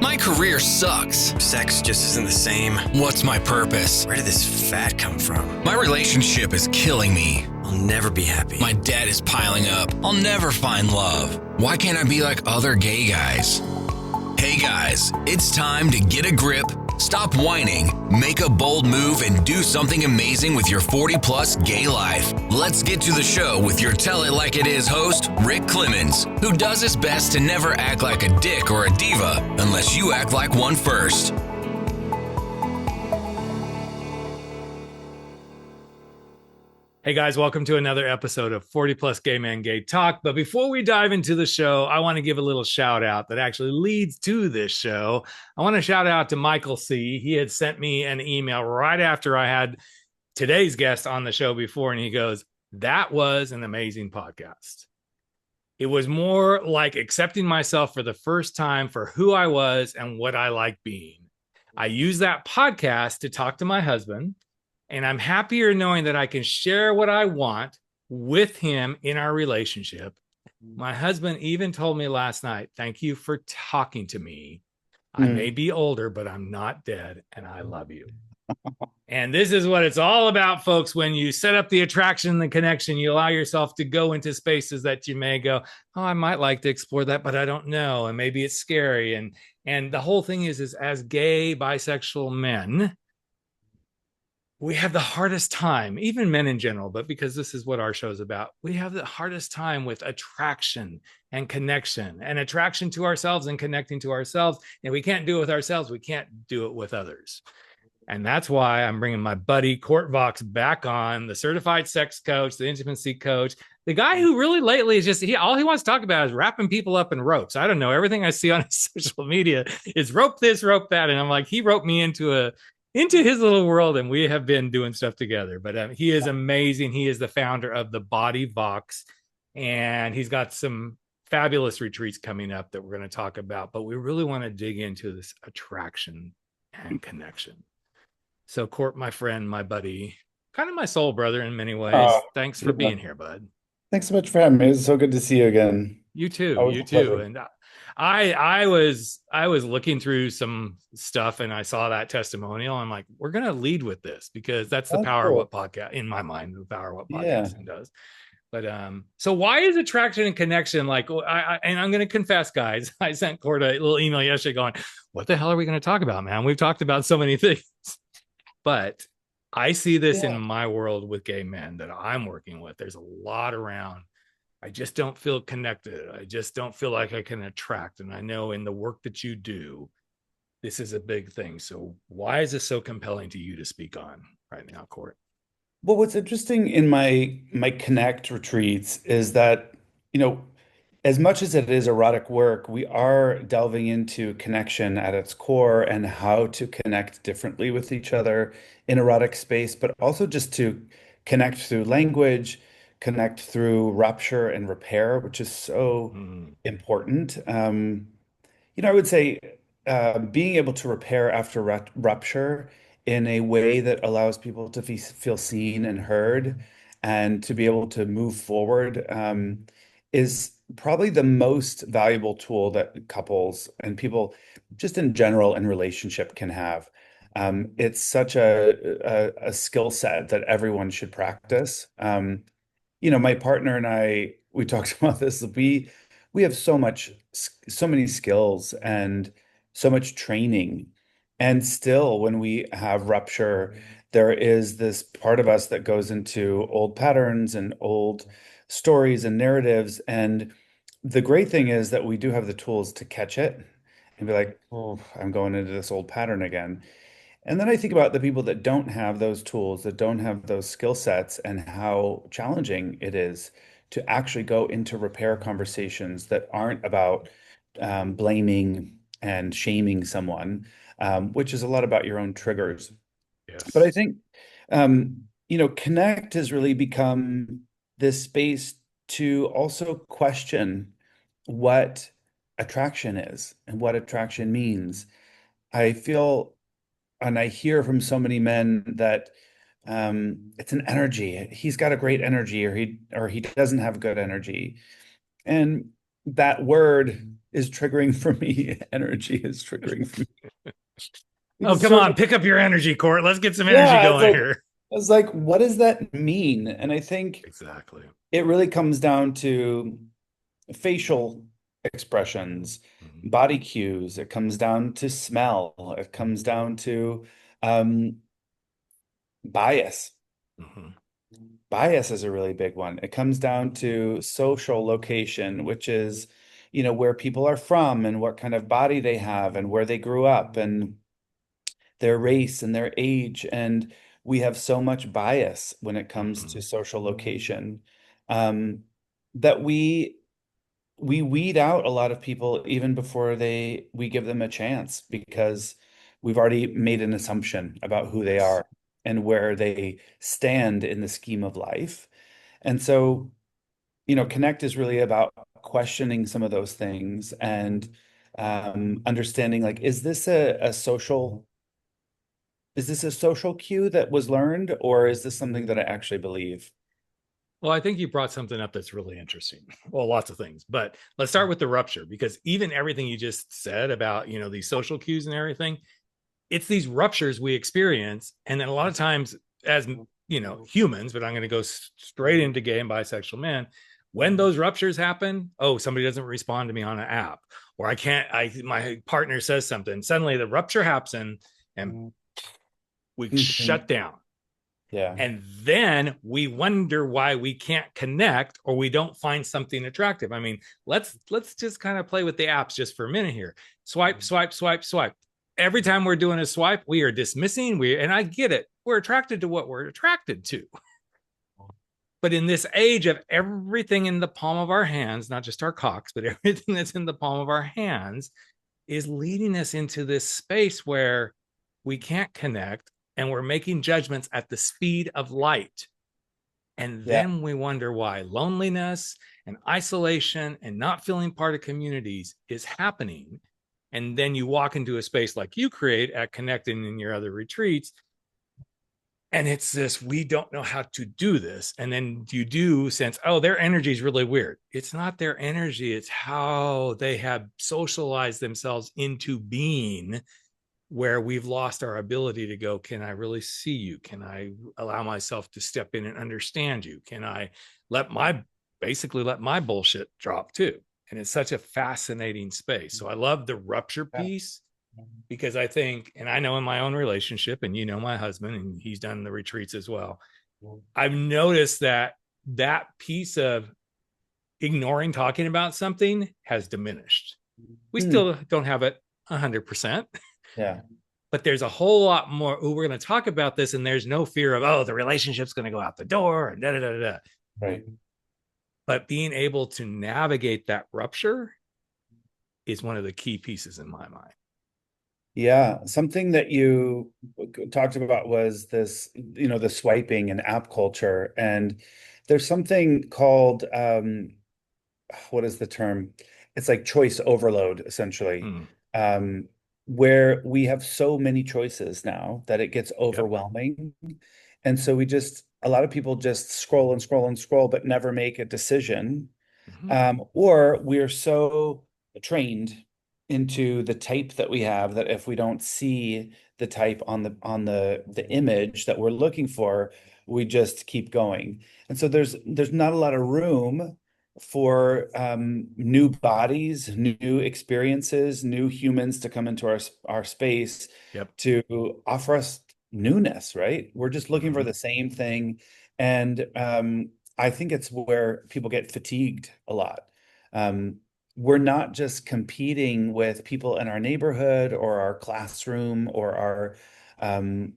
My career sucks. Sex just isn't the same. What's my purpose? Where did this fat come from? My relationship is killing me. I'll never be happy. My debt is piling up. I'll never find love. Why can't I be like other gay guys? Hey guys, it's time to get a grip, stop whining, make a bold move, and do something amazing with your 40-plus gay life. Let's get to the show with your Tell It Like It Is host, Rick Clemons, who does his best to never act like a dick or a diva unless you act like one first. Hey guys, welcome to another episode of 40 Plus Gay Man Gay Talk. But before we dive into the show, I want to give a little shout out that actually leads to this show. I want to shout out to Michael C. He had sent me an email right after I had today's guest on the show before, and he goes, "That was an amazing podcast. It was more like accepting myself for the first time for who I was and what I like being. I used that podcast to talk to my husband, and I'm happier knowing that I can share what I want with him in our relationship. My husband even told me last night, thank you for talking to me. I may be older, but I'm not dead, and I love you." And this is what it's all about, folks. When you set up the attraction, the connection, you allow yourself to go into spaces that you may go, oh, I might like to explore that, but I don't know. And maybe it's scary. And the whole thing is as gay, bisexual men, we have the hardest time, even men in general, but because this is what our show is about, we have the hardest time with attraction and connection, and attraction to ourselves and connecting to ourselves. And we can't do it with ourselves. We can't do it with others. And that's why I'm bringing my buddy Court Vox back on, the certified sex coach, the intimacy coach, the guy who really lately is just, all he wants to talk about is wrapping people up in ropes. I don't know. Everything I see on his social media is rope this, rope that. And I'm like, he roped me into his little world, and we have been doing stuff together. But he is amazing. He is the founder of the Body Vox, and he's got some fabulous retreats coming up that we're going to talk about. But we really want to dig into this attraction and connection. So, Court, my friend, my buddy, kind of my soul brother in many ways. Thanks for being here, bud. Thanks so much for having me. It's so good to see you again. You too. And I was looking through some stuff, and I saw that testimonial. I'm like, we're going to lead with this because that's the power of what podcast, in my mind, the power of what podcasting does. But so why is attraction and connection like? And I'm going to confess, guys, I sent Court a little email yesterday going, "What the hell are we going to talk about, man? We've talked about so many things." But I see this in my world with gay men that I'm working with. There's a lot around. I just don't feel connected. I just don't feel like I can attract. And I know in the work that you do, this is a big thing. So why is this so compelling to you to speak on right now, Court? Well, what's interesting in my Connect retreats is that, as much as it is erotic work, we are delving into connection at its core and how to connect differently with each other in erotic space, but also just to connect through language, connect through rupture and repair, which is so important. I would say being able to repair after rupture in a way that allows people to feel seen and heard and to be able to move forward is probably the most valuable tool that couples and people just in general in relationship can have. It's such a skill set that everyone should practice. My partner and I, we talked about this. We have so many skills and so much training. And still, when we have rupture, there is this part of us that goes into old patterns and old stories and narratives. And the great thing is that we do have the tools to catch it and be like, oh, I'm going into this old pattern again. And then I think about the people that don't have those tools, that don't have those skill sets, and how challenging it is to actually go into repair conversations that aren't about blaming and shaming someone, which is a lot about your own triggers. Yes. But I think, Connect has really become this space to also question what attraction is and what attraction means. I feel, and I hear from so many men that it's an energy. He's got a great energy, or he doesn't have good energy. And that word is triggering for me. Energy is triggering for me. Oh, It's come sort on, of, pick up your energy, Court. Let's get some energy yeah, going here. it's like, what does that mean? And I think Exactly. it really comes down to facial expressions, Mhm. body cues. It comes down to smell. It comes down to um, bias. Mhm. Bias is a really big one. It comes down to social location, which is, where people are from and what kind of body they have and where they grew up and their race and their age. And we have so much bias when it comes to Mhm. social location, um, that we weed out a lot of people even before we give them a chance because we've already made an assumption about who they Yes. are and where they stand in the scheme of life. And so, Connect is really about questioning some of those things and understanding, like, is this a social cue that was learned, or is this something that I actually believe? Well, I think you brought something up that's really interesting. Well, lots of things, but let's start with the rupture because even everything you just said about, these social cues and everything, it's these ruptures we experience. And then a lot of times as, humans, but I'm going to go straight into gay and bisexual men, when those ruptures happen, oh, somebody doesn't respond to me on an app, or my partner says something, suddenly the rupture happens and we Mhm. shut down. Yeah. And then we wonder why we can't connect or we don't find something attractive. I mean, let's just kind of play with the apps just for a minute here. Swipe, swipe, swipe, swipe. Every time we're doing a swipe, we are dismissing. And I get it. We're attracted to what we're attracted to. But in this age of everything in the palm of our hands, not just our cocks, but everything that's in the palm of our hands, is leading us into this space where we can't connect and we're making judgments at the speed of light. And Yeah. then we wonder why loneliness and isolation and not feeling part of communities is happening. And then you walk into a space like you create at Connecting in your other retreats. And it's this, we don't know how to do this. And then you do sense, oh, their energy is really weird. It's not their energy, it's how they have socialized themselves into being where we've lost our ability to go, can I really see you? Can I allow myself to step in and understand you? Can I let my basically let my bullshit drop too? And it's such a fascinating space. So I love the rupture piece because I think, and I know in my own relationship, and my husband, and he's done the retreats as well. I've noticed that that piece of ignoring talking about something has diminished. We Hmm. still don't have it 100%, Yeah. but there's a whole lot more. Oh, we're going to talk about this, and there's no fear of, oh, the relationship's going to go out the door and da da da da. Right. But being able to navigate that rupture is one of the key pieces in my mind. Yeah, something that you talked about was this, the swiping and app culture. And there's something called, what is the term? It's like choice overload, essentially, Mm, um, where we have so many choices now that it gets yep. overwhelming. And so a lot of people just scroll and scroll and scroll, but never make a decision. Mm-hmm. Or we're so trained into the type that we have that if we don't see the type on the image that we're looking for, we just keep going. And so there's not a lot of room for new bodies, new experiences, new humans to come into our space Yep. to offer us newness, right? We're just looking for Mm-hmm. the same thing. And I think it's where people get fatigued a lot. Um, we're not just competing with people in our neighborhood or our classroom or our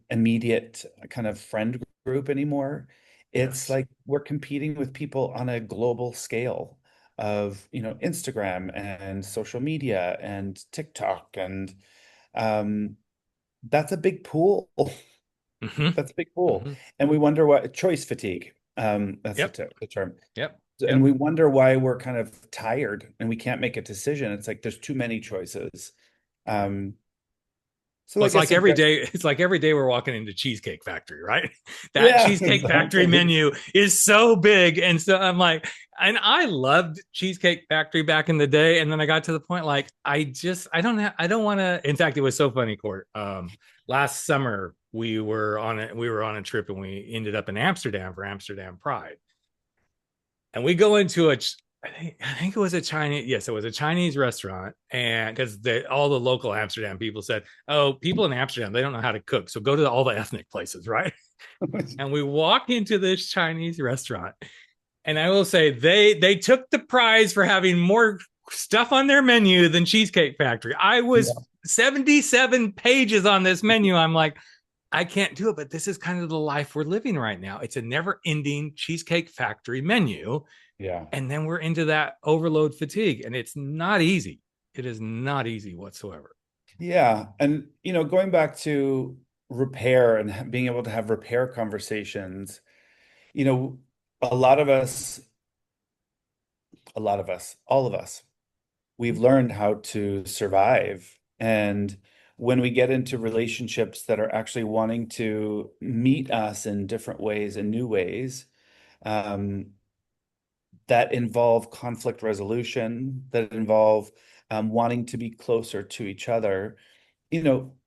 immediate kind of friend group anymore. It's Yes. like we're competing with people on a global scale of, Instagram and social media and TikTok. And um, that's a big pool. Mm-hmm. That's a big pool. Mm-hmm. And we wonder what choice fatigue. That's Yep. the term. Yep. And Yep. we wonder why we're kind of tired and we can't make a decision. It's like there's too many choices. Um, So Well, like it's a like every suggestion. day. It's like every day we're walking into Cheesecake Factory, right? That Yeah, Cheesecake Factory exactly. menu is so big, and so I'm like, and I loved Cheesecake Factory back in the day, and then I got to the point like I don't want to. In fact, it was so funny, Court. Last summer we were on a trip, and we ended up in Amsterdam for Amsterdam Pride, and we go into I think it was a Chinese. Yes, it was a Chinese restaurant, and because all the local Amsterdam people said, "Oh, people in Amsterdam they don't know how to cook, so go to all the ethnic places, right?" And we walk into this Chinese restaurant, and I will say they took the prize for having more stuff on their menu than Cheesecake Factory. I was Yeah, 77 pages on this menu. I'm like, I can't do it, but this is kind of the life we're living right now. It's a never-ending Cheesecake Factory menu, yeah. and then we're into that overload fatigue, and it's not easy. It is not easy whatsoever. Yeah. And, going back to repair and being able to have repair conversations, you know, a lot of us, all of us, we've learned how to survive. And when we get into relationships that are actually wanting to meet us in different ways and new ways, um, that involve conflict resolution, that involve wanting to be closer to each other,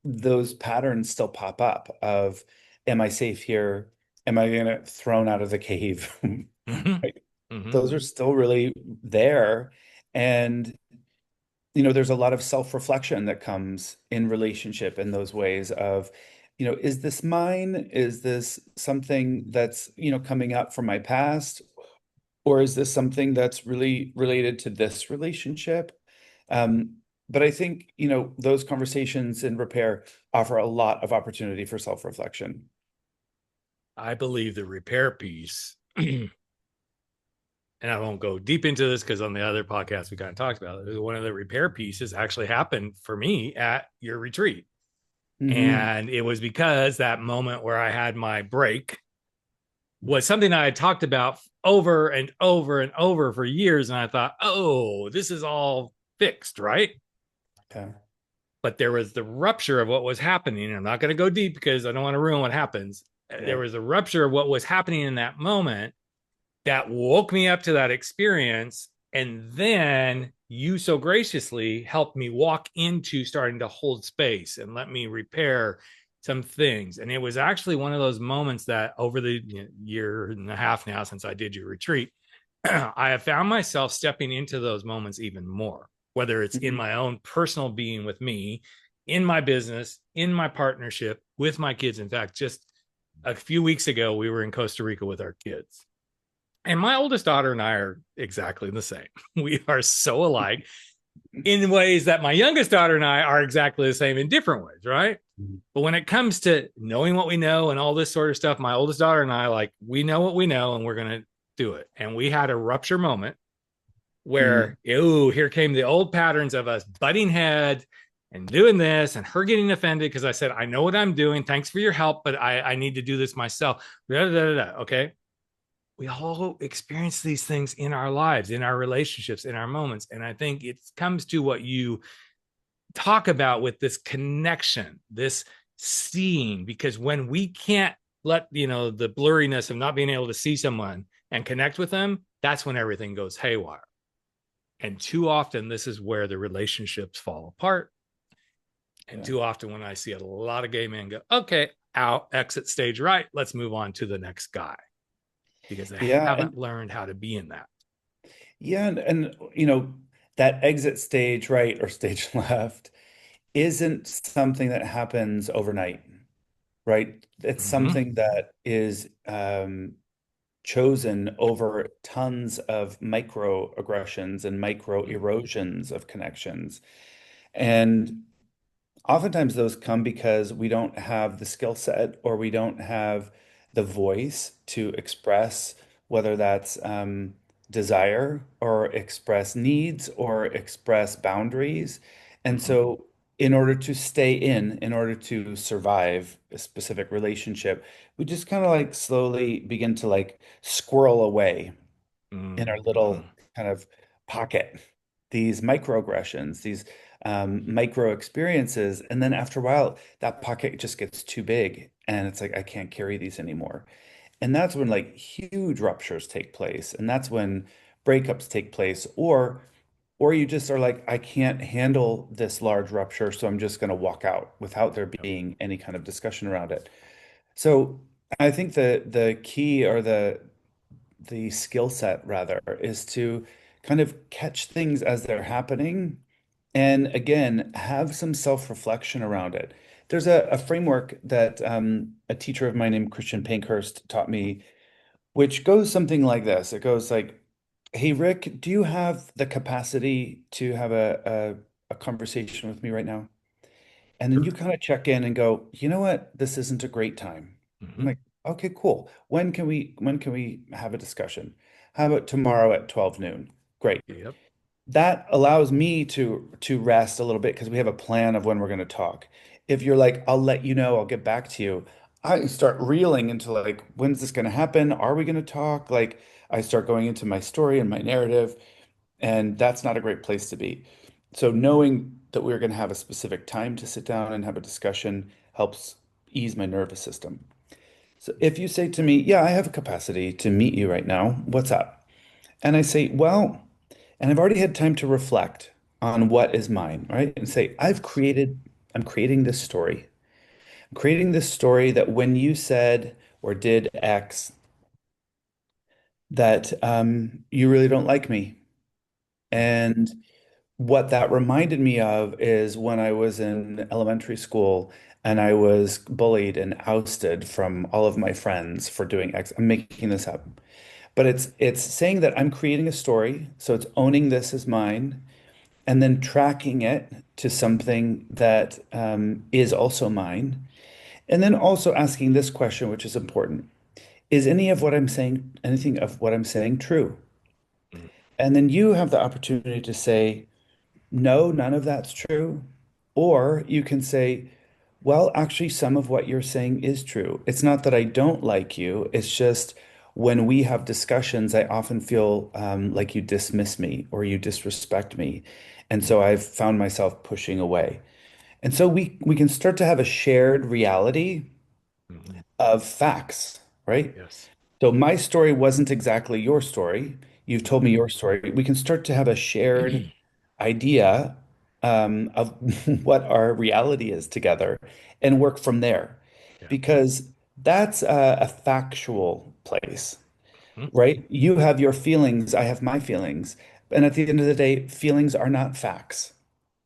those patterns still pop up of, am I safe here? Am I gonna get thrown out of the cave? Mm-hmm. Right? Mm-hmm. Those are still really there. And, there's a lot of self-reflection that comes in relationship in those ways of, is this mine? Is this something that's, coming up from my past? Or is this something that's really related to this relationship? Um, but I think, those conversations in repair offer a lot of opportunity for self-reflection. I believe the repair piece, and I won't go deep into this because on the other podcast we kind of talked about it. One of the repair pieces actually happened for me at your retreat. Hmm. And it was because that moment where I had my break was something I had talked about over and over and over for years. And I thought, oh, this is all fixed, right? Okay. But there was the rupture of what was happening. I'm not going to go deep because I don't want to ruin what happens. Yeah. There was a rupture of what was happening in that moment that woke me up to that experience. And then you so graciously helped me walk into starting to hold space and let me repair some things. And it was actually one of those moments that over the year and a half now since I did your retreat, I have found myself stepping into those moments even more, whether it's in Mhm. my own personal being with me, in my business, in my partnership with my kids. In fact, just a few weeks ago, we were in Costa Rica with our kids. And my oldest daughter and I are exactly the same. We are so alike in ways that my youngest daughter and I are exactly the same in different ways, right? But when it comes to knowing what we know and all this sort of stuff, my oldest daughter and I, like, we know what we know and we're going to do it. And we had a rupture moment Mhm. where, ooh, here came the old patterns of us butting heads and doing this and her getting offended because I said, I know what I'm doing. Thanks for your help, but I need to do this myself. Da, da, da, da. Okay. We all experience these things in our lives, in our relationships, in our moments. And I think it comes to what you talk about with this connection, this seeing, because when we can't let, the blurriness of not being able to see someone and connect with them, that's when everything goes haywire. And too often, this is where the relationships fall apart. And Yeah. too often, when I see a lot of gay men go, okay, out, exit stage right, let's move on to the next guy because they Yeah. haven't learned how to be in that. Yeah. And, that exit stage right or stage left isn't something that happens overnight, right? It's Mm-hmm. something that is chosen over tons of microaggressions and micro erosions of connections. And oftentimes those come because we don't have the skill set or we don't have the voice to express whether that's desire or express needs or express boundaries. And Mm-hmm. so in order to survive a specific relationship, we just kind of like slowly begin to like squirrel away in our Mm-hmm. little kind of pocket, these microaggressions, these micro experiences. And then after a while, that pocket just gets too big. And it's like, I can't carry these anymore. And that's when like huge ruptures take place. And that's when breakups take place. Or you just are like, I can't handle this large rupture, so I'm just going to walk out without there Yep. being any kind of discussion around it. So I think the key or the skill set rather is to kind of catch things as they're happening and again have some self-reflection around it. There's a framework that a teacher of mine named Christian Pankhurst taught me, which goes something like this. It goes like, hey Rick, do you have the capacity to have a conversation with me right now? And then Sure. you kind of check in and go, you know what? This isn't a great time. I'm Hmm. like, okay, cool. When can we have a discussion? How about tomorrow at 12 noon? Great. Yep. That allows me to rest a little bit because we have a plan of when we're going to talk. If you're like, I'll let you know, I'll get back to you, I start reeling into like, when's this going to happen? Are we going to talk? Like, I start going into my story and my narrative, and that's not a great place to be. So knowing that we're going to have a specific time to sit down and have a discussion helps ease my nervous system. So if you say to me, yeah, I have a capacity to meet you right now, what's up? And I say, well, and I've already had time to reflect on what is mine, right? And say, I'm creating this story. I'm creating this story that when you said or did X, that you really don't like me. And what that reminded me of is when I was in elementary school and I was bullied and ousted from all of my friends for doing X. I'm making this up. But it's saying that I'm creating a story, so it's owning this as mine, and then tracking it to something that is also mine. And then also asking this question, which is important. Is anything of what I'm saying true? Mhm. And then you have the opportunity to say, no, none of that's true. Or you can say, well, actually, some of what you're saying is true. It's not that I don't like you. It's just when we have discussions, I often feel like you dismiss me or you disrespect me. And so I've found myself pushing away. And so we can start to have a shared reality Mhm. of facts, right? Yes. So my story wasn't exactly your story. You've told me your story. We can start to have a shared idea of what our reality is together and work from there. Yeah. Because that's a factual place, Mhm. right? You have your feelings, I have my feelings. And at the end of the day, feelings are not facts.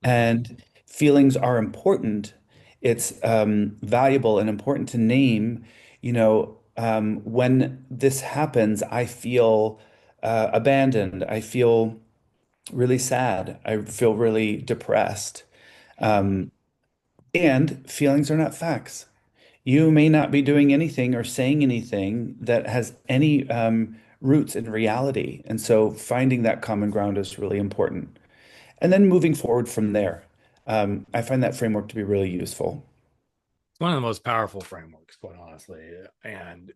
Mhm. And feelings are important. It's valuable and important to name, when this happens, I feel abandoned. I feel really sad. I feel really depressed. Mhm. Um, and feelings are not facts. You may not be doing anything or saying anything that has any roots in reality. And so finding that common ground is really important. And then moving forward from there. I find that framework to be really useful. It's one of the most powerful frameworks, quite honestly. And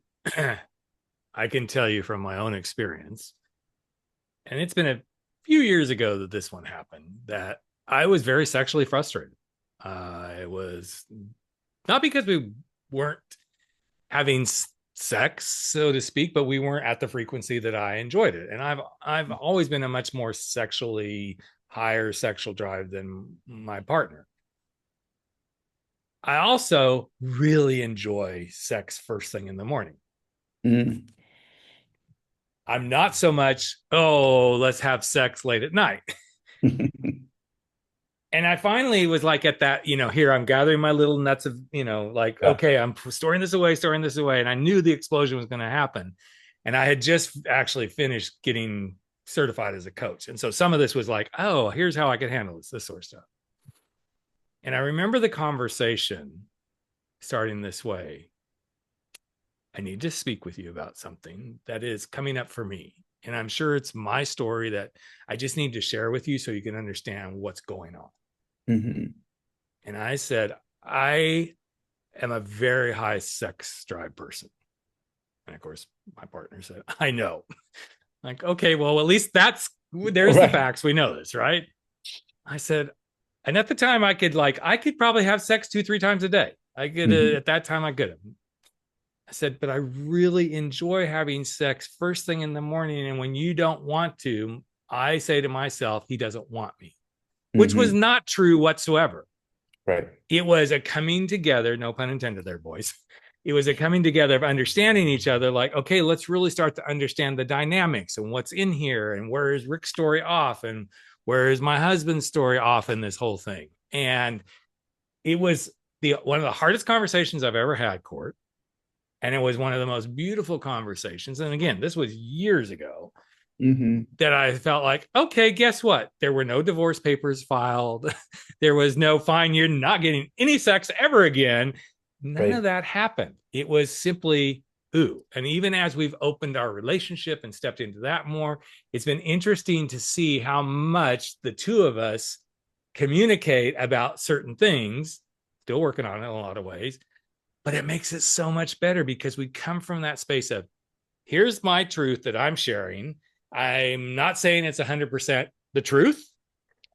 I can tell you from my own experience, and it's been a few years ago that this one happened, that I was very sexually frustrated. It was not because we weren't having sex, so to speak, but we weren't at the frequency that I enjoyed it. And I've always been a much more sexually higher sexual drive than my partner. I also really enjoy sex first thing in the morning. Mm. I'm not so much, oh, let's have sex late at night. And I finally was like at that, here I'm gathering my little nuts of, like, Yeah. okay, I'm storing this away, storing this away. And I knew the explosion was going to happen. And I had just actually finished getting certified as a coach. And so some of this was like, oh, here's how I can handle this sort of stuff. And I remember the conversation starting this way. I need to speak with you about something that is coming up for me. And I'm sure it's my story that I just need to share with you so you can understand what's going on. Mhm. And I said, I am a very high sex drive person. And of course, my partner said, I know. Like, okay, well, at least there's the Right. facts. We know this, right? I said, And at the time I could probably have sex 2-3 times a day. I could Mhm. at that time I could have. I said, but I really enjoy having sex first thing in the morning. And when you don't want to, I say to myself, he doesn't want me, which was Mhm. not true whatsoever. Right. It was a coming together, no pun intended there, boys. It was a coming together of understanding each other, like, okay, let's really start to understand the dynamics and what's in here and where is Rick's story off and where is my husband's story off in this whole thing. And it was the one of the hardest conversations I've ever had, Court. And it was one of the most beautiful conversations. And again, this was years ago Mhm. that I felt like, okay, guess what? There were no divorce papers filed. There was no fine, you're not getting any sex ever again. None of Right. that happened. It was simply, ooh. And even as we've opened our relationship and stepped into that more, it's been interesting to see how much the two of us communicate about certain things, still working on it in a lot of ways, but it makes it so much better because we come from that space of, here's my truth that I'm sharing. I'm not saying it's 100% the truth,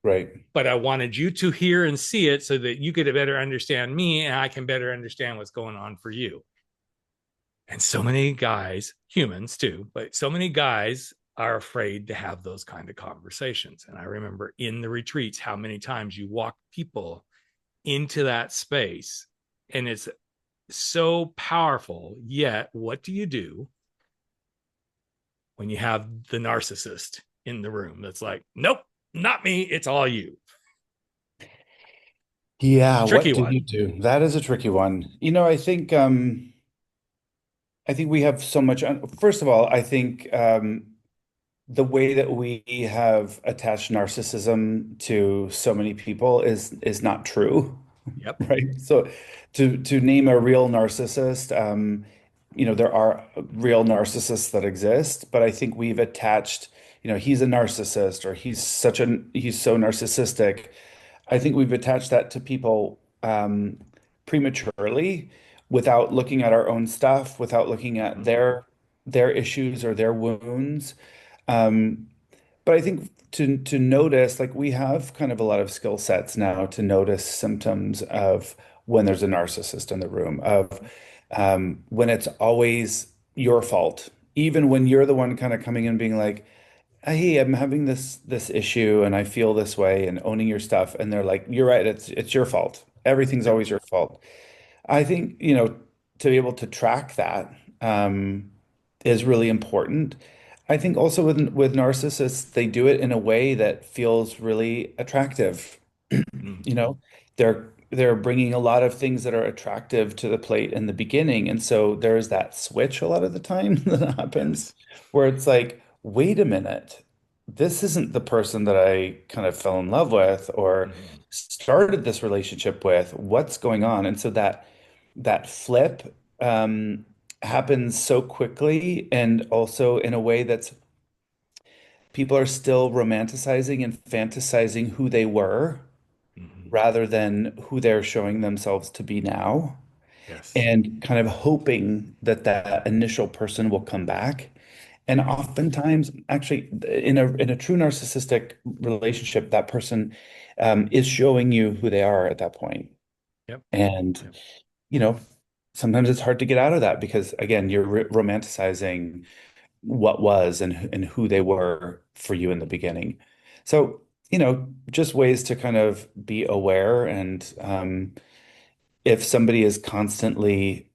Right. but I wanted you to hear and see it so that you could better understand me and I can better understand what's going on for you. And so many guys, humans too, but so many guys are afraid to have those kind of conversations. And I remember in the retreats how many times you walk people into that space and it's so powerful. Yet, what do you do when you have the narcissist in the room that's like, nope, not me, it's all you? Yeah, Tricky what do one. you do? That is a tricky one. I think we have so much. First of all, I think the way that we have attached narcissism to so many people is not true, Yep. right? So to name a real narcissist, there are real narcissists that exist, but I think we've attached, he's a narcissist or he's so narcissistic. I think we've attached that to people prematurely without looking at our own stuff, without looking at Mm-hmm. their issues or their wounds. Um, but I think to notice, like we have kind of a lot of skill sets now to notice symptoms of when there's a narcissist in the room, of when it's always your fault, even when you're the one kind of coming in being like, hey, I'm having this issue and I feel this way and owning your stuff. And they're like, you're right, it's your fault. Everything's Yep. always your fault. I think, to be able to track that is really important. I think also with narcissists, they do it in a way that feels really attractive. You Mm-hmm. know, they're bringing a lot of things that are attractive to the plate in the beginning, and so there's that switch a lot of the time that happens Yes. where it's like, wait a minute, this isn't the person that I kind of fell in love with or Mm-hmm. started this relationship with. What's going on? And so that flip happens so quickly and also in a way that's people are still romanticizing and fantasizing who they were Mm-hmm. rather than who they're showing themselves to be now, Yes. and kind of hoping that that initial person will come back. And oftentimes, actually, in a true narcissistic relationship, that person is showing you who they are at that point. Yep. And, Yep. you know, sometimes it's hard to get out of that because, again, you're romanticizing what was and who they were for you in the beginning. So, just ways to kind of be aware and if somebody is constantly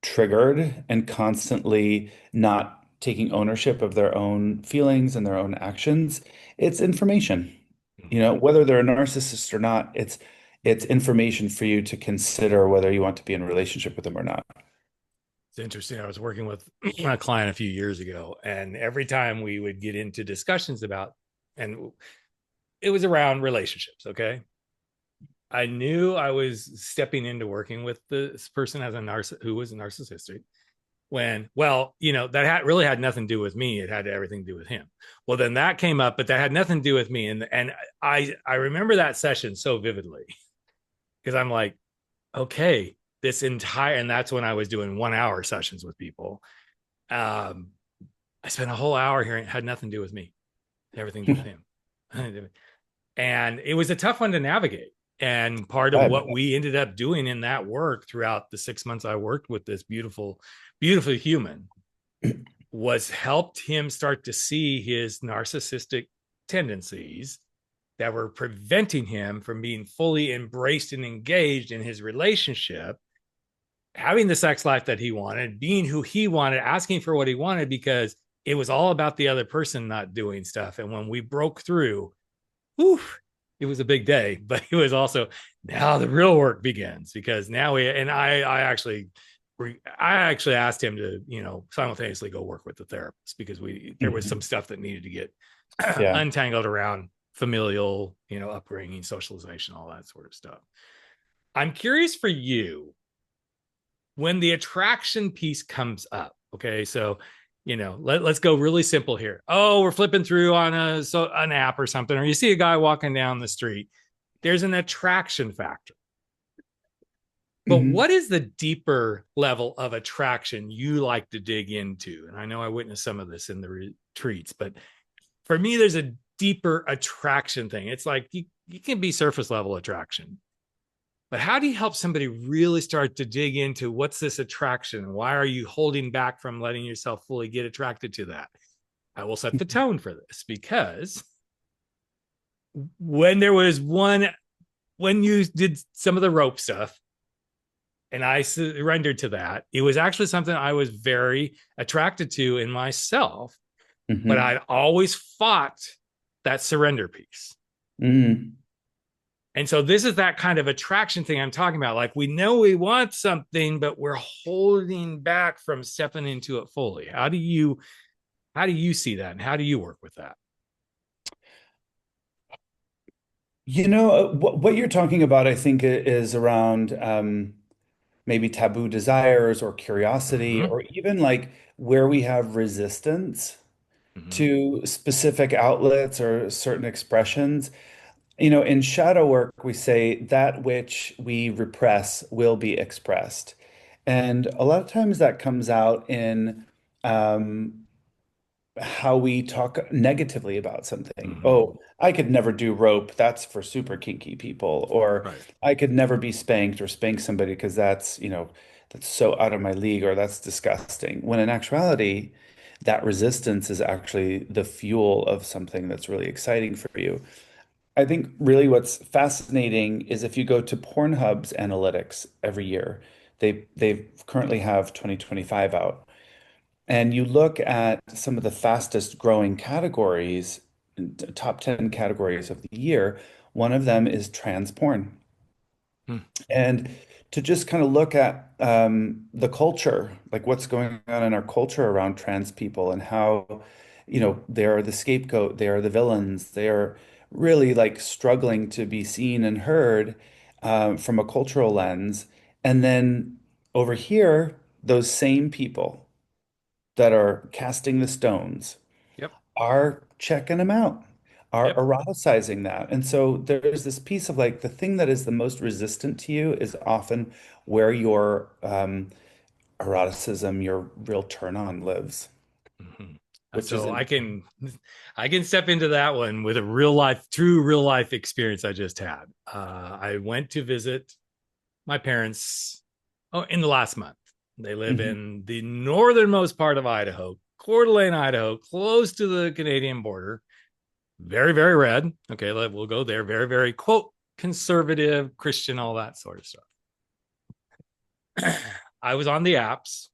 triggered and constantly not taking ownership of their own feelings and their own actions, it's information. Mm-hmm. Whether they're a narcissist or not, it's information for you to consider whether you want to be in a relationship with them or not. It's interesting. I was working with a client a few years ago, and every time we would get into discussions about, and it was around relationships. Okay. I knew I was stepping into working with this person as who was narcissistic when, well, that really had nothing to do with me. It had everything to do with him. Well, then that came up, but that had nothing to do with me. And I remember that session so vividly because I'm like, okay, and that's when I was doing 1 hour sessions with people. Um, I spent a whole hour here. It had nothing to do with me, everything to do with him. And it was a tough one to navigate. And part of what we ended up doing in that work throughout the 6 months I worked with this beautiful, beautiful human was helped him start to see his narcissistic tendencies that were preventing him from being fully embraced and engaged in his relationship, having the sex life that he wanted, being who he wanted, asking for what he wanted, because it was all about the other person not doing stuff. And when we broke through, whew, it was a big day, but it was also now the real work begins, because now I actually asked him to, simultaneously go work with the therapist, because there was some stuff that needed to get untangled around familial, upbringing, socialization, all that sort of stuff. I'm curious for you, when the attraction piece comes up, okay, so let's go really simple here. Oh, we're flipping through on an app or something, or you see a guy walking down the street. There's an attraction factor. But what is the deeper level of attraction you like to dig into? And I know I witnessed some of this in the retreats, but for me, there's a deeper attraction thing. It's like you can be surface level attraction, but how do you help somebody really start to dig into what's this attraction? Why are you holding back from letting yourself fully get attracted to that? I will set the tone for this, because when you did some of the rope stuff and I surrendered to that, it was actually something I was very attracted to in myself, but I'd always fought that surrender piece. And so this is that kind of attraction thing I'm talking about. Like, we know we want something, but we're holding back from stepping into it fully. How do you see that? And how do you work with that? What you're talking about, I think, is around maybe taboo desires or curiosity, or even like where we have resistance to specific outlets or certain expressions. In shadow work, we say that which we repress will be expressed. And a lot of times that comes out in how we talk negatively about something. Oh, I could never do rope. That's for super kinky people. Or I could never be spanked or spank somebody because that's so out of my league, or that's disgusting. When in actuality, that resistance is actually the fuel of something that's really exciting for you. I think really what's fascinating is if you go to Pornhub's analytics every year, they currently have 2025 out, and you look at some of the fastest growing categories, top 10 categories of the year, one of them is trans porn. And to just kind of look at the culture, like what's going on in our culture around trans people, and how, they are the scapegoat, they are the villains, they are really like struggling to be seen and heard from a cultural lens. And then over here, those same people that are casting the stones Yep. are checking them out, are Yep. eroticizing that. And so there's this piece of like the thing that is the most resistant to you is often where your eroticism, your real turn on lives. Which is So I can step into that one with a true real life experience I just had. I went to visit my parents in the last month. They live in the northernmost part of Idaho, Coeur d'Alene, Idaho, close to the Canadian border. Very, very red. Okay, we'll go there. Very, very, quote, conservative, Christian, all that sort of stuff. I was on the apps,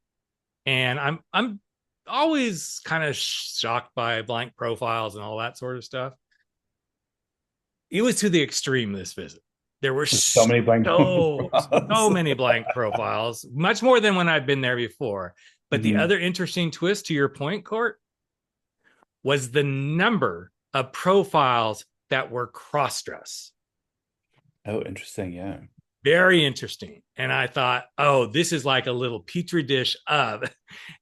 and I'm always kind of shocked by blank profiles and all that sort of stuff. It was to the extreme this visit. There were so many blank so many blank profiles, much more than when I'd been there before. But the other interesting twist to your point, Court, was the number of profiles that were cross-dress. Oh, interesting. Yeah. Very interesting. And I thought, oh, this is like a little petri dish of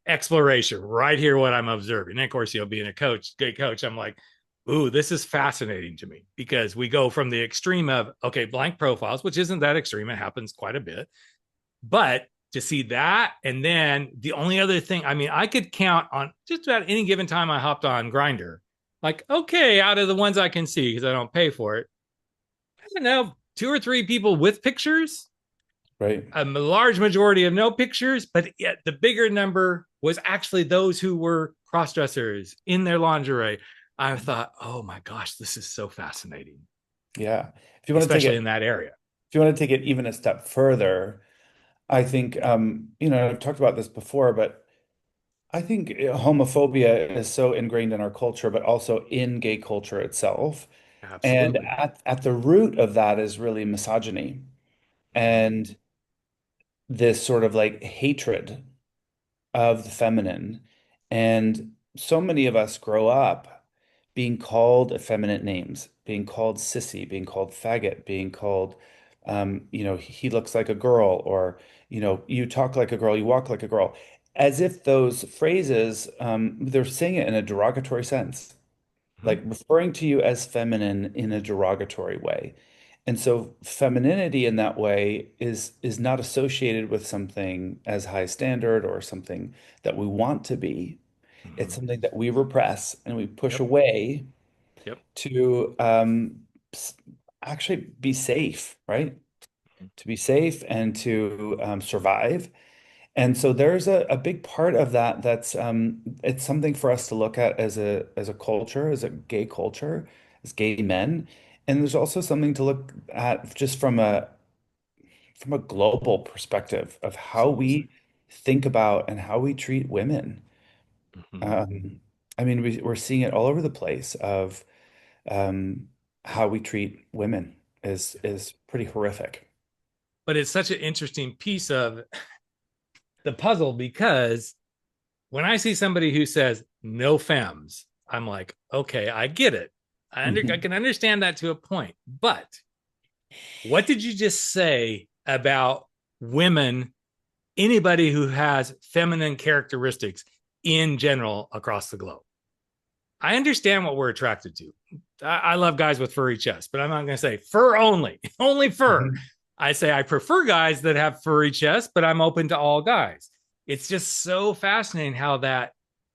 exploration right here, what I'm observing. And of course, being a great coach, I'm like, ooh, this is fascinating to me, because we go from the extreme of, okay, blank profiles, which isn't that extreme. It happens quite a bit. But to see that, and then the only other thing, I mean, I could count on just about any given time I hopped on Grindr, Like, okay, out of the ones I can see, because I don't pay for it, I don't know, two or three people with pictures, Right. a large majority of no pictures, but yet the bigger number was actually those who were cross dressers in their lingerie. I thought, oh my gosh, this is so fascinating, Yeah. If you want to take especially it, in that area. if you want to take it even a step further, I think, I've talked about this before, but I think homophobia is so ingrained in our culture, but also in gay culture itself. And Absolutely. at the root of that is really misogyny Mm-hmm. and this sort of like hatred of the feminine. And so many of us grow up being called effeminate names, being called sissy, being called faggot, being called, he looks like a girl, or, you talk like a girl, you walk like a girl, as if those phrases, they're saying it in a derogatory sense, like referring to you as feminine in a derogatory way. And so femininity in that way is not associated with something as high standard or something that we want to be. It's Mm-hmm. something that we repress and we push Yep. away Yep. to s- actually be safe, right? To be safe and to survive. And so there's a big part of that that's it's something for us to look at as a culture, as a gay culture, as gay men. And there's also something to look at just from a global perspective of how Seriously. we think about and how we treat women. Mm-hmm. Um, I mean, we're seeing it all over the place of how we treat women is pretty horrific. But it's such an interesting piece of the puzzle because when I see somebody who says no femmes, I'm like, okay, I get it. I Mhm. can understand that to a point. But what did you just say about women, anybody who has feminine characteristics in general across the globe? I understand what we're attracted to. I love guys with furry chests, but I'm not going to say fur only, only fur. Mhm. I say I prefer guys that have furry chests, but I'm open to all guys. It's just so fascinating how that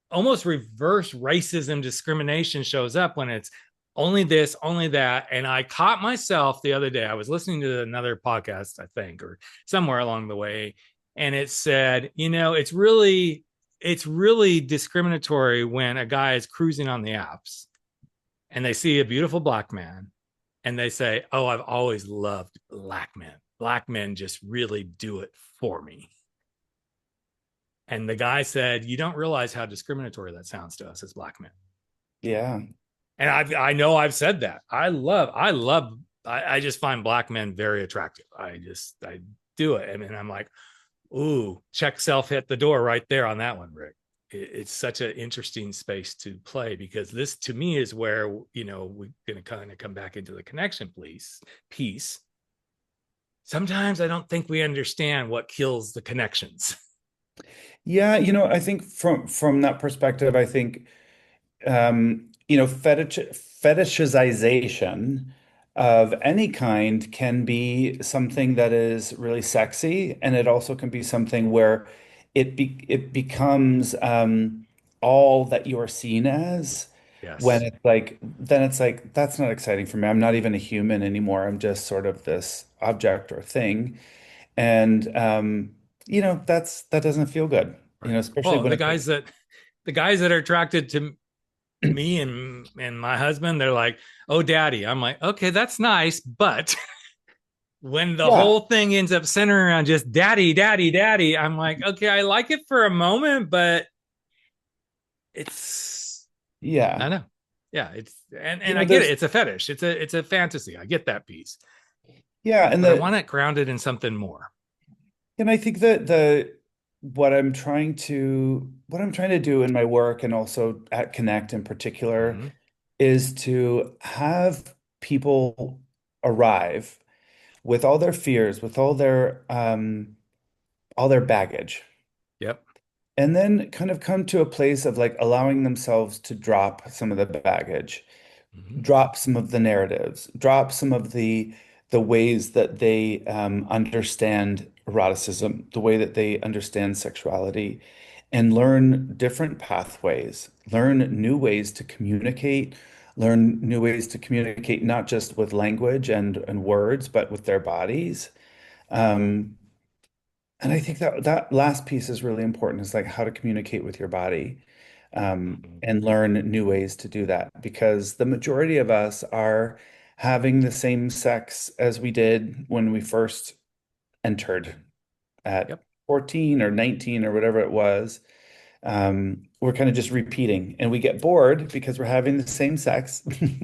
almost reverse racism discrimination shows up when it's only this, only that. And I caught myself the other day. I was listening to another podcast, I think, or somewhere along the way, and it said, it's really discriminatory when a guy is cruising on the apps and they see a beautiful black man and they say, "Oh, I've always loved black men. Black men just really do it for me." And the guy said, "You don't realize how discriminatory that sounds to us as black men." Yeah. And I know I've said that. I just find black men very attractive. I do it. I mean, I'm like, ooh, check self hit the door right there on that one, Rick. It's such an interesting space to play because this to me is where we're going to kind of come back into the connection piece. Sometimes I don't think we understand what kills the connections. Yeah, I think from that perspective, I think fetishization of any kind can be something that is really sexy, and it also can be something where it becomes all that you are seen as. When Yes. it's like, then it's like, that's not exciting for me. I'm not even a human anymore. I'm just sort of this object or thing. And that doesn't feel good, Right. especially Well, when it's like, the guys that are attracted to me and my husband, they're like, "Oh, daddy." I'm like, "Okay, that's nice, but when the yeah, whole thing ends up centering around just daddy, daddy, daddy, I'm like, okay, I like it for a moment, but it's I yeah. know. Yeah, it's You and I know, get it. there's It's a fetish. It's a fantasy. I get that piece. yeah, and But I want it grounded in something more. I think that the what I'm trying to do in my work and also at Connect in particular Mm-hmm. is to have people arrive with all their fears, with all their baggage, Yep. and then kind of come to a place of like allowing themselves to drop some of the baggage, Mm-hmm. drop some of the narratives, drop some of the ways that they understand eroticism, the way that they understand sexuality, and learn different pathways, learn new ways to communicate, learn new ways to communicate not just with language and words, but with their bodies. Um, and I think that that last piece is really important, is like how to communicate with your body, Mhm. and learn new ways to do that. Because the majority of us are having the same sex as we did when we first entered at Yep. 14 or 19 or whatever it was. We're kind of just repeating, and we get bored because we're having the same sex,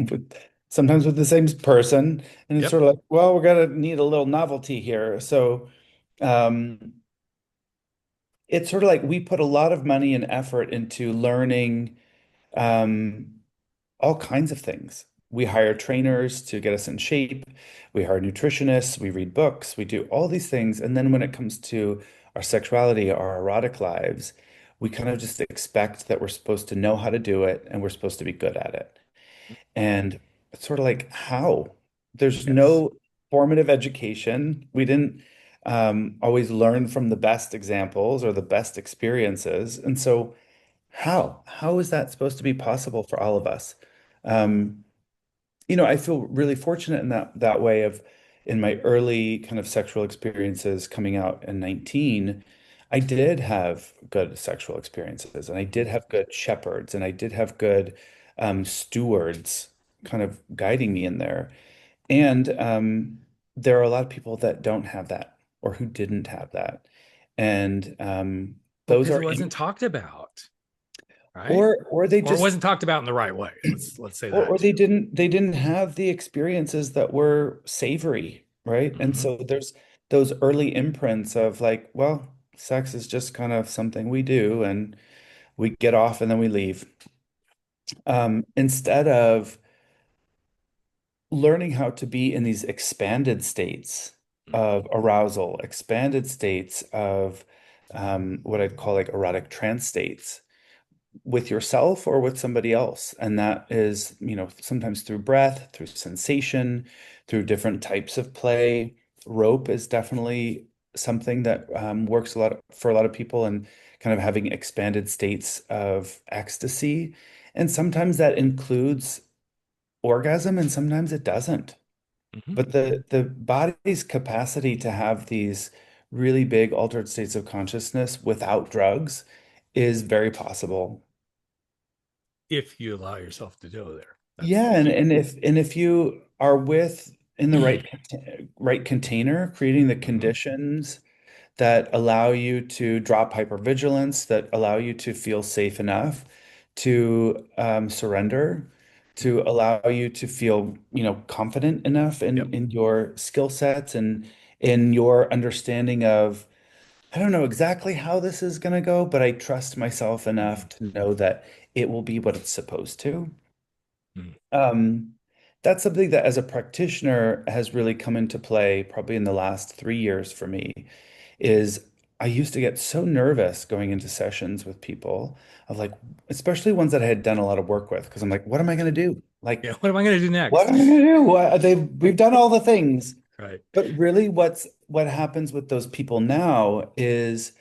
with, sometimes with the same person. And it's Yep. sort of like, well, we're gonna need a little novelty here. So, um, it's sort of like we put a lot of money and effort into learning um, all kinds of things. We hire trainers to get us in shape. We hire nutritionists. We read books. We do all these things. And then when it comes to our sexuality, our erotic lives, we kind of just expect that we're supposed to know how to do it and we're supposed to be good at it. And it's sort of like, how? There's Yes. no formative education. We didn't always learn from the best examples or the best experiences. And so, how? How is that supposed to be possible for all of us? Um, I feel really fortunate in that way of in my early kind of sexual experiences coming out in 19, I did have good sexual experiences and I did have good shepherds and I did have good stewards kind of guiding me in there. And there are a lot of people that don't have that or who didn't have that. And Well, those because it are wasn't talked about, right? or they Or it just wasn't talked about in the right way. Let's say or that they too. didn't have the experiences that were savory, right? And Hmm. so there's those early imprints of like, well, sex is just kind of something we do and we get off and then we leave. Instead of learning how to be in these expanded states of arousal, expanded states of what I'd call like erotic trance states with yourself or with somebody else. And that is, sometimes through breath, through sensation, through different types of play. Rope is definitely something that works a lot for a lot of people, and kind of having expanded states of ecstasy. And sometimes that includes orgasm, and sometimes it doesn't. Hmm. But the body's capacity to have these really big altered states of consciousness without drugs is very possible. If you allow yourself to go there, that's the Yeah, and, key. and if you are with in the right container, creating the Hmm. conditions that allow you to drop hypervigilance, that allow you to feel safe enough to surrender, to allow you to feel, confident enough Yep. in your skill sets and in your understanding of, I don't know exactly how this is going to go, but I trust myself enough to know that it will be what it's supposed to. Mhm. Um, that's something that as a practitioner has really come into play probably in the last 3 years for me, is I used to get so nervous going into sessions with people of like, especially ones that I had done a lot of work with, because I'm like, what am I going to do? Like, Yeah. What am I going to do what next? am I going to do? We've done all the things. Right. But really what happens with those people now is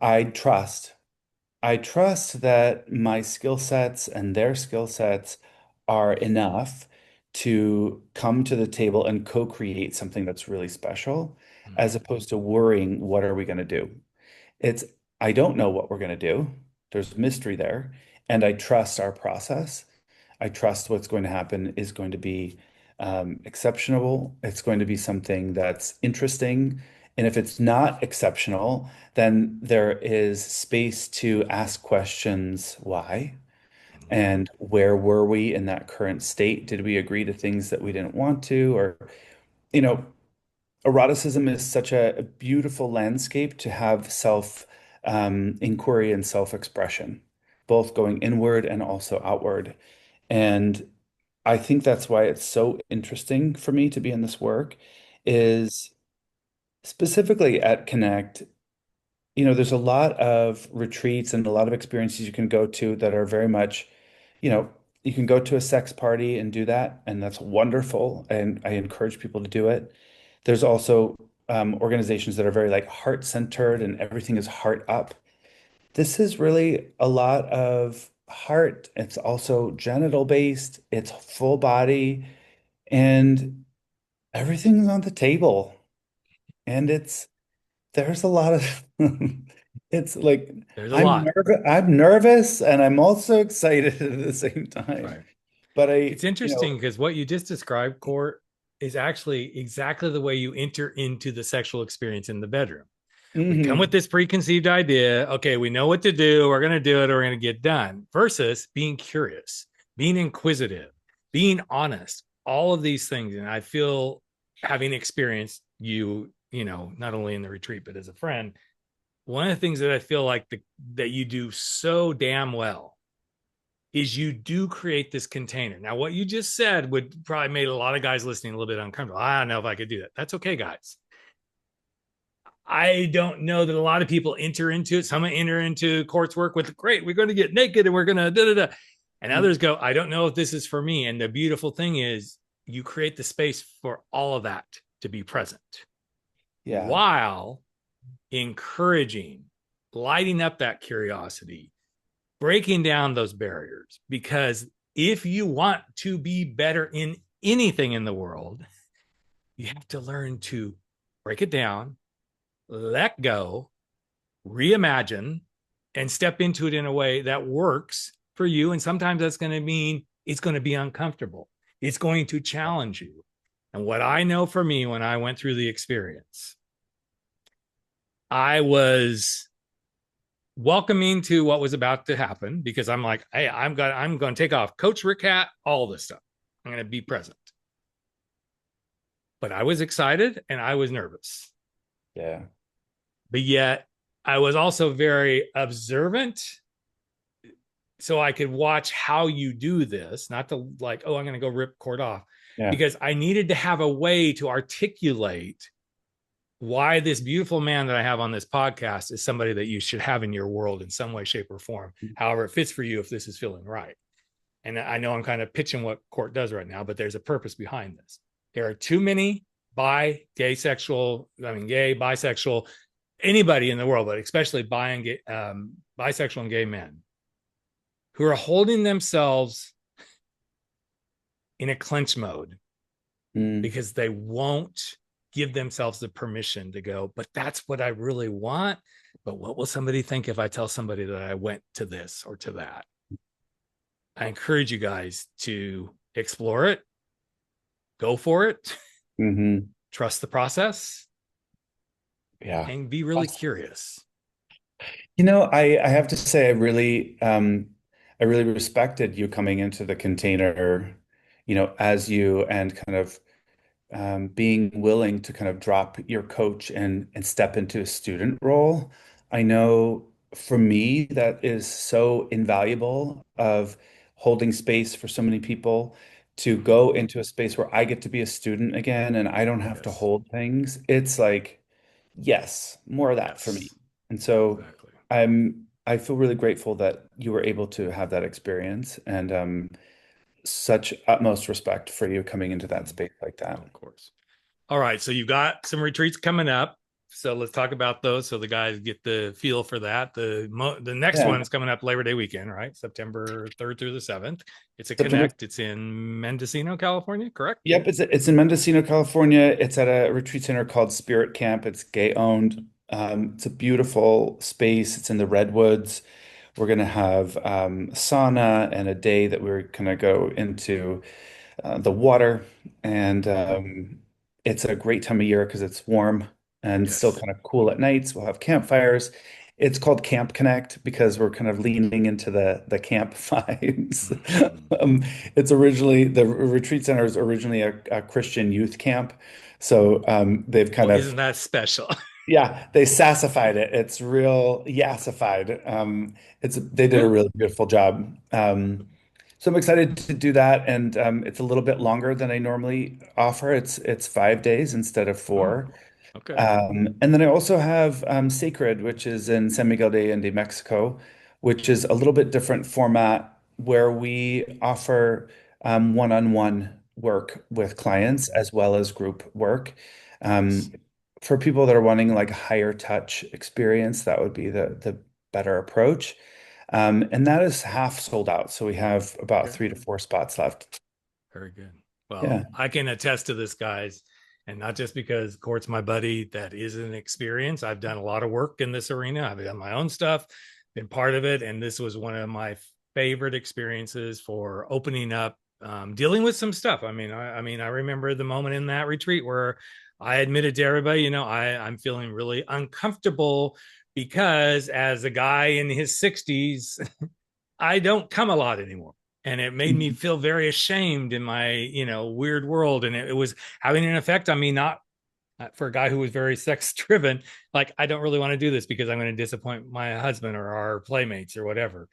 I trust. I trust that my skill sets and their skill sets are enough to come to the table and co-create something that's really special, as Mhm. opposed to worrying, what are we going to do? It's, I don't know what we're going to do. There's mystery there. And I trust our process. I trust what's going to happen is going to be exceptional. It's going to be something that's interesting. And if it's not exceptional, then there is space to ask questions. Why? Mhm. And where were we in that current state? Did we agree to things that we didn't want to? Or, you know, eroticism is such a beautiful landscape to have self inquiry and self-expression, both going inward and also outward. And I think that's why it's so interesting for me to be in this work, is specifically at Connect. There's a lot of retreats and a lot of experiences you can go to that are very much, you know, you can go to a sex party and do that, and that's wonderful. And I encourage people to do it. There's also organizations that are very like heart centered and everything is heart up. this is really a lot of heart. It's also genital based, it's full body, and everything's on the table. And there's a lot of it's like There's a lot. I'm nervous and I'm also excited at the same time. Right. But It's interesting because what you just described, Court, is actually exactly the way you enter into the sexual experience in the bedroom. We come with mhm, this preconceived idea. Okay, we know what to do. We're going to do it. Or we're going to get done. Versus being curious, being inquisitive, being honest. All of these things, and I feel having experienced you, not only in the retreat but as a friend, one of the things that I feel like that you do so damn well is you do create this container. Now, what you just said would probably made a lot of guys listening a little bit uncomfortable. I don't know if I could do that. That's okay, guys. I don't know that a lot of people enter into it. Some enter into Court's work with, great, we're going to get naked and we're going to da da da. And others go, I don't know if this is for me. And the beautiful thing is, you create the space for all of that to be present yeah. while encouraging, lighting up that curiosity, breaking down those barriers. Because if you want to be better in anything in the world, you have to learn to break it down, let go, reimagine, and step into it in a way that works for you. And sometimes that's going to mean it's going to be uncomfortable, it's going to challenge you. And what I know for me, when I went through the experience, I was welcoming to what was about to happen because I'm like, hey, I'm going to take off Coach Rick hat, all this stuff. I'm going to be present. But I was excited and I was nervous. Yeah. But yet I was also very observant, so I could watch how you do this, not to like, oh, I'm going to go rip Court off, Yeah. because I needed to have a way to articulate why this beautiful man that I have on this podcast is somebody that you should have in your world in some way, shape, or form. However, it fits for you if this is feeling right. And I know I'm kind of pitching what Court does right now, but there's a purpose behind this. There are too many gay, bisexual, anybody in the world, but especially bisexual and gay men who are holding themselves in a clench mode Mm. because they won't give themselves the permission to go, but that's what I really want. But what will somebody think if I tell somebody that I went to this or to that? I encourage you guys to explore it, go for it, hmm trust the process, Yeah. and be really curious. I have to say I really respected you coming into the container, as you and kind of being willing to kind of drop your coach and step into a student role. I know for me that is so invaluable of holding space for so many people to go Mm-hmm. into a space where I get to be a student again and I don't have to Yes. hold things. It's like, yes, more of that for me. Yes. And so Exactly. I feel really grateful that you were able to have that experience and such utmost respect for you coming into that Mm-hmm. space like that. Of course. All right. So you've got some retreats coming up. So let's talk about those so the guys get the feel for that. The next Yeah. one is coming up Labor Day weekend, right? September 3rd through the 7th. It's a September. Connect. It's in Mendocino, California, correct? Yep, it's in Mendocino, California. It's at a retreat center called Spirit Camp. It's gay owned. It's a beautiful space. It's in the Redwoods. We're gonna have sauna and a day that we're gonna go into the water, and it's a great time of year because it's warm and still Yes. kind of cool at nights. We'll have campfires. It's called Camp Connect because we're kind of leaning into the camp vibes. Mm-hmm. It's originally the retreat center is originally a Christian youth camp, so they've kind Well, of isn't that special? yeah, they sassified it. It's real yassified. They did a Good. really beautiful job. So I'm excited to do that, and it's a little bit longer than I normally offer. It's 5 days instead of Oh, four. okay. And then I also have Sacred, which is in San Miguel de Allende, Mexico, which is a little bit different format where we offer one-on-one work with clients as well as group work. Nice. Um, for people that are wanting like a higher touch experience, that would be the better approach. And that is half sold out. So we have about Okay. 3 to 4 spots left. Very good. Well, Yeah. I can attest to this, guys, and not just because Court's my buddy. That is an experience. I've done a lot of work in this arena. I've done my own stuff, been part of it, and this was one of my favorite experiences for opening up, dealing with some stuff. I mean, I remember the moment in that retreat where I admitted to everybody, I'm feeling really uncomfortable because as a guy in his 60s, I don't come a lot anymore. And it made me feel very ashamed in my, weird world. And it was having an effect on me, not for a guy who was very sex driven. Like, I don't really want to do this because I'm going to disappoint my husband or our playmates or whatever.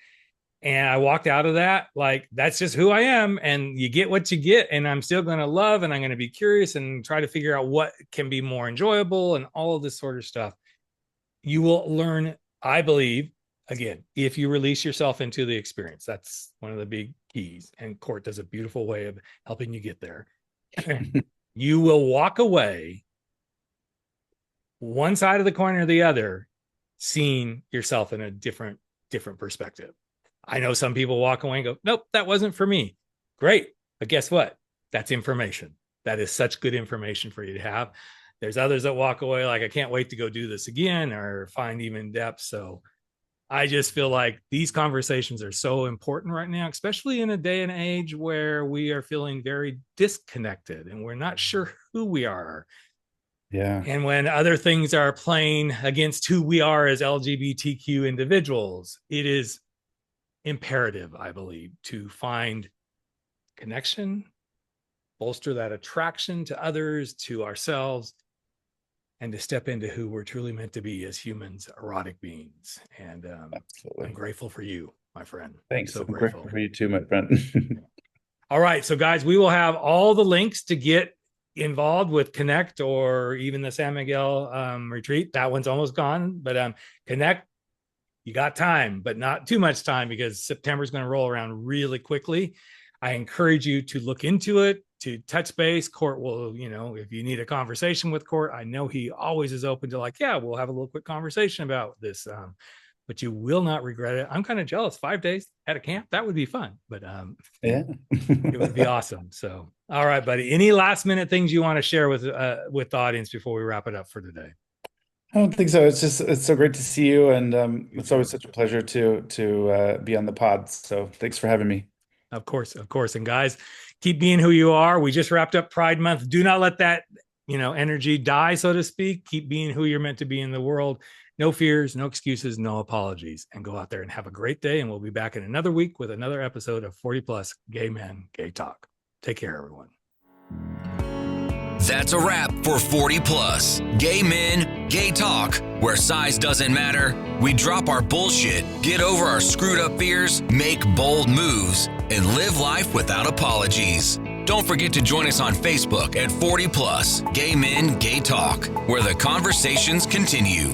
And I walked out of that like, that's just who I am. And you get what you get. And I'm still going to love, and I'm going to be curious and try to figure out what can be more enjoyable and all of this sort of stuff. You will learn, I believe, again, if you release yourself into the experience. That's one of the big keys. And Court does a beautiful way of helping you get there. You will walk away one side of the coin or the other, seeing yourself in a different perspective. I know some people walk away and go, nope, that wasn't for me. Great. But guess what? That's information. That is such good information for you to have. There's others that walk away like, I can't wait to go do this again or find even depth. So I just feel like these conversations are so important right now, especially in a day and age where we are feeling very disconnected and we're not sure who we are. Yeah. And when other things are playing against who we are as LGBTQ individuals, it is imperative, I believe, to find connection, bolster that attraction to others, to ourselves, and to step into who we're truly meant to be as humans, erotic beings. And I'm grateful for you, my friend. Thanks. So I'm grateful for you too, my friend. All right. So guys, we will have all the links to get involved with Connect or even the San Miguel retreat. That one's almost gone, but Connect, you got time, but not too much time because September is going to roll around really quickly. I encourage you to look into it, to touch base. Court will, if you need a conversation with Court, I know he always is open to like, yeah, we'll have a little quick conversation about this. But you will not regret it. I'm kind of jealous. 5 days at a camp, that would be fun, but yeah, it would be awesome. So, all right, buddy. Any last minute things you want to share with the audience before we wrap it up for today? I don't think so. It's so great to see you, and it's always such a pleasure to be on the pod. So thanks for having me. Of course. And guys, keep being who you are. We just wrapped up Pride Month. Do not let that, energy die, so to speak. Keep being who you're meant to be in the world. No fears, no excuses, no apologies, and go out there and have a great day. And we'll be back in another week with another episode of 40 Plus Gay Men, Gay Talk. Take care, everyone. That's a wrap for 40 Plus Gay Men, Gay Talk, where size doesn't matter. We drop our bullshit, get over our screwed up fears, make bold moves, and live life without apologies. Don't forget to join us on Facebook at 40 Plus Gay Men, Gay Talk, where the conversations continue.